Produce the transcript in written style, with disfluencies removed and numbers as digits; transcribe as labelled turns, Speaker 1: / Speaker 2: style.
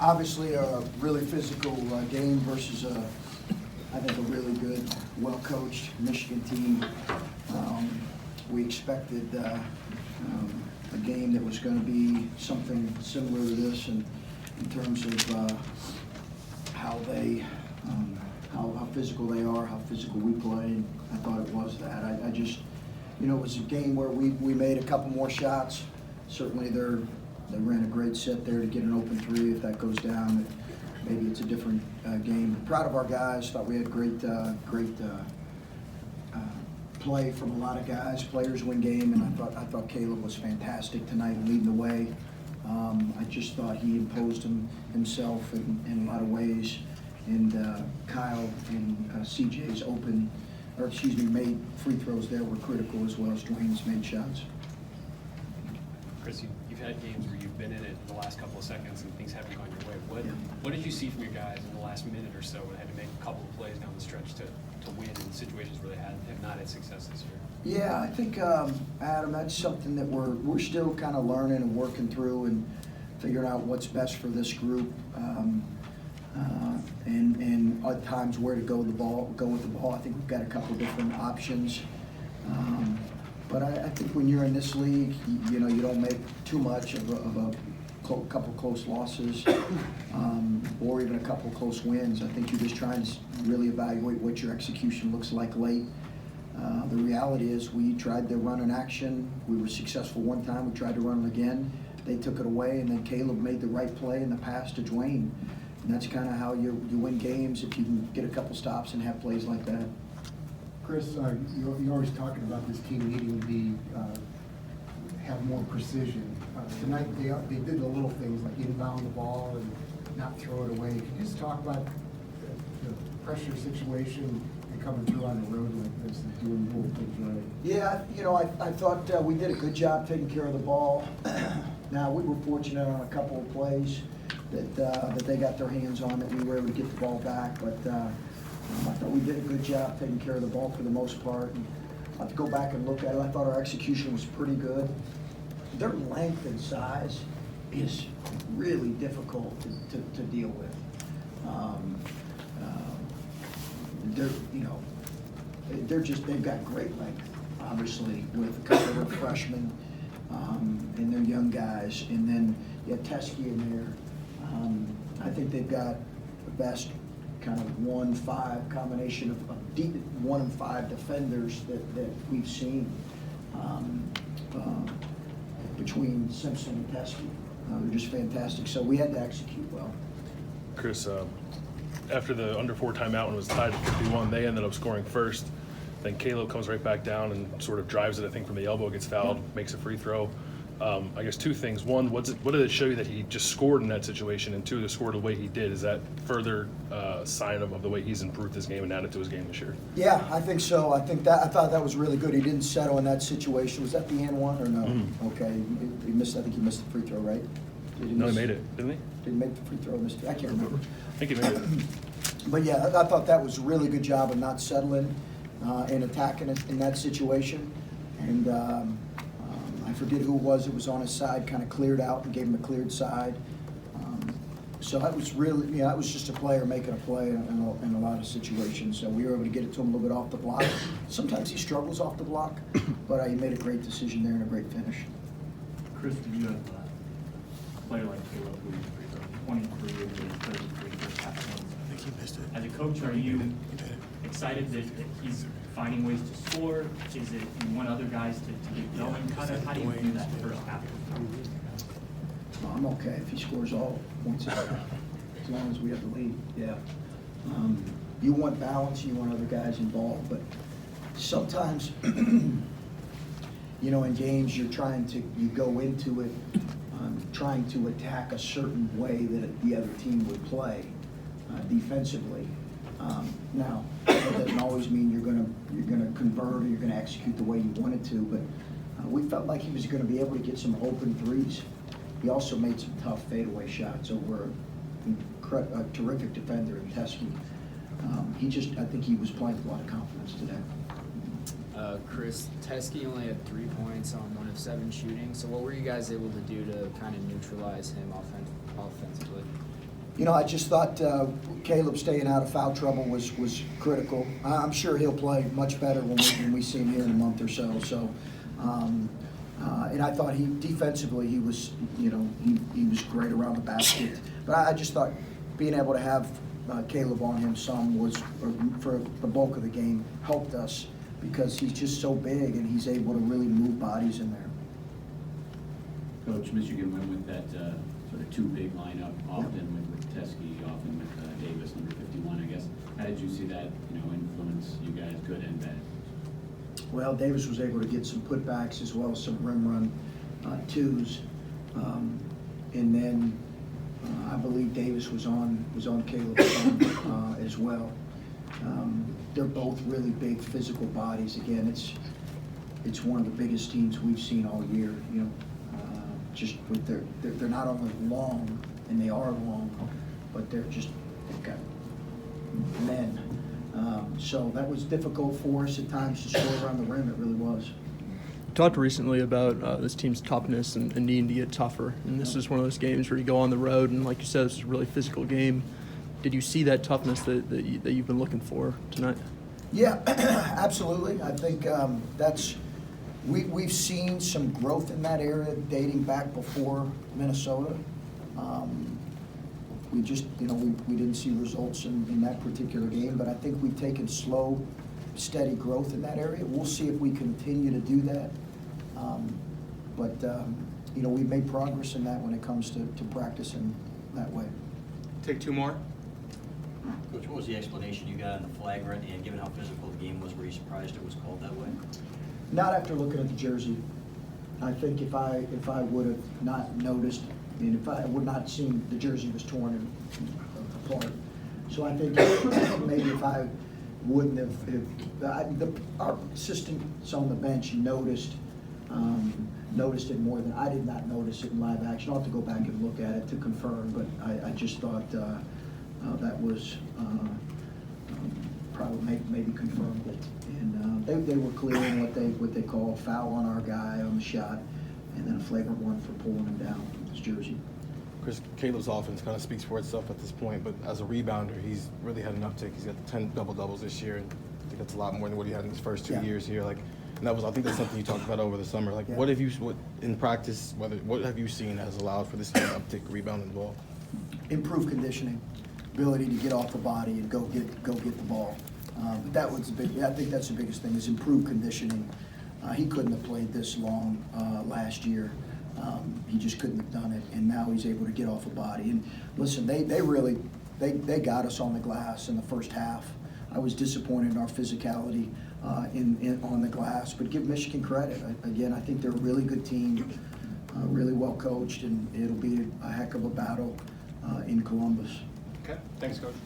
Speaker 1: Obviously, a really physical game versus I think a really good, well-coached Michigan team. We expected a game that was going to be something similar to this, and in terms of how they, how physical they are, how physical we play. And I thought it was that. I just, it was a game where we made a couple more shots. Certainly, they ran a great set there to get an open three. If that goes down, maybe it's a different game. Proud of our guys. Thought we had great play from a lot of guys. Players win game, and I thought Caleb was fantastic tonight, leading the way. I just thought he imposed himself in a lot of ways, and Kyle and CJ's made free throws there were critical, as well as Dwayne's made shots.
Speaker 2: Chris, you've had games where you've been in it in the last couple of seconds and things haven't gone your way. What did you see from your guys in the last minute or so when they had to make a couple of plays down the stretch to win in situations where they have not had success this year?
Speaker 1: Yeah, I think, Adam, that's something that we're still kind of learning and working through and figuring out what's best for this group, and at times where to go with the ball. I think we've got a couple different options. But I think when you're in this league, you don't make too much of a couple close losses, or even a couple close wins. I think you're just trying to really evaluate what your execution looks like late. The reality is we tried to run an action. We were successful one time. We tried to run it again. They took it away, and then Caleb made the right play in the pass to Dwayne. And that's kind of how you win games, if you can get a couple stops and have plays like that.
Speaker 3: Chris, you're always talking about this team needing to have more precision. Tonight they did the little things like inbound the ball and not throw it away. Can you just talk about the pressure situation and coming through on the road like this and doing little things right?
Speaker 1: Yeah, I thought we did a good job taking care of the ball. Now, we were fortunate on a couple of plays that they got their hands on, that we were able to get the ball back, but I thought we did a good job taking care of the ball for the most part. And I have to go back and look at it. I thought our execution was pretty good. Their length and size is really difficult to deal with. They've got great length, obviously, with a couple of freshmen and their young guys, and then you have Teskey in there. I think they've got the best kind of 1-5 combination of deep 1 and 5 defenders that we've seen between Simpson and Teskey. They're just fantastic. So we had to execute well.
Speaker 4: Chris, after the under 4 timeout and was tied at 51, they ended up scoring first. Then Caleb comes right back down and sort of drives it, I think, from the elbow, gets fouled, makes a free throw. I guess 2 things. One, what did it show you that he just scored in that situation? And 2, to score the way he did, is that further sign of the way he's improved his game and added to his game this year?
Speaker 1: Yeah, I think so. I thought that was really good. He didn't settle in that situation. Was that the and one or no? Mm-hmm. Okay, he missed. I think he missed the free throw, right?
Speaker 4: He made it, didn't he?
Speaker 1: Didn't make the free throw. I can't remember.
Speaker 4: I think he made it.
Speaker 1: But yeah, I thought that was a really good job of not settling and attacking it in that situation. And I forget who it was on his side, kind of cleared out and gave him a cleared side. So that was really, that was just a player making a play in a lot of situations. So we were able to get it to him a little bit off the block. Sometimes he struggles off the block, but he made a great decision there and a great finish.
Speaker 5: Chris, did you have a player like Caleb who's 23 of the 33 first half points?
Speaker 6: I think he missed it.
Speaker 5: As a coach, are you excited that he's finding ways to score? Is it you want other guys to get going? How do you view that first half?
Speaker 1: Well, I'm okay if he scores all points as long as we have the lead. Yeah. You want balance, you want other guys involved, but sometimes, in games you go into it trying to attack a certain way that the other team would play defensively. Now, that doesn't always mean you're gonna convert or you're gonna execute the way you wanted to, but we felt like he was gonna be able to get some open threes. He also made some tough fadeaway shots over a terrific defender in Teskey. I think he was playing with a lot of confidence today.
Speaker 7: Chris, Teskey only had 3 points on 1 of 7 shooting. So what were you guys able to do to kind of neutralize him offensively?
Speaker 1: I just thought Caleb staying out of foul trouble was critical. I'm sure he'll play much better when we see him here in a month or so. So, and I thought defensively he was, he was great around the basket. But I just thought being able to have Caleb on him some for the bulk of the game helped us because he's just so big and he's able to really move bodies in there.
Speaker 6: Coach, Michigan went with that sort of two big lineup, often with Teskey, often with Davis, number 51, I guess. How did you see that, influence you guys, good and bad?
Speaker 1: Well, Davis was able to get some putbacks as well as some rim run twos, and then I believe Davis was on Caleb's side as well. They're both really big physical bodies. Again, it's one of the biggest teams we've seen all year. Just with they're not only long, and they are long, but they've got men. So that was difficult for us at times to score around the rim. It really was.
Speaker 8: You talked recently about this team's toughness and needing to get tougher. And this is one of those games where you go on the road, and like you said, this is a really physical game. Did you see that toughness that you've been looking for tonight? Yeah, absolutely. I think we've seen some growth in that area dating back before Minnesota. We just, we didn't see results in that particular game, but I think we've taken slow, steady growth in that area. We'll see if we continue to do that. We've made progress in that when it comes to practicing that way.
Speaker 9: Take two more.
Speaker 10: Coach, what was the explanation you got on the flagrant, and given how physical the game was, were you surprised it was called that way?
Speaker 1: Not after looking at the jersey. I think if I would have not noticed, and if I would not seen the jersey was torn apart. So I think maybe if I wouldn't have, our assistants on the bench noticed it more than I did not notice it in live action. I'll have to go back and look at it to confirm, but I just thought that was probably maybe confirmed it. And they were clear in what they called foul on our guy on the shot, and then a flagrant one for pulling him down with his jersey.
Speaker 9: Chris, Caleb's offense kind of speaks for itself at this point, but as a rebounder, he's really had an uptick. He's got 10 double-doubles this year, and I think that's a lot more than what he had in his first 2 years here. And I think that's something you talked about over the summer. What have you, in practice, what have you seen has allowed for this kind of uptick, rebound, and ball?
Speaker 1: Improved conditioning, ability to get off the body and go get the ball. But that was I think that's the biggest thing is improved conditioning. He couldn't have played this long last year. He just couldn't have done it, and now he's able to get off a body. And listen, they really got us on the glass in the first half. I was disappointed in our physicality on the glass, but give Michigan credit. Again, I think they're a really good team, really well coached, and it'll be a heck of a battle in Columbus.
Speaker 9: Okay, thanks, Coach.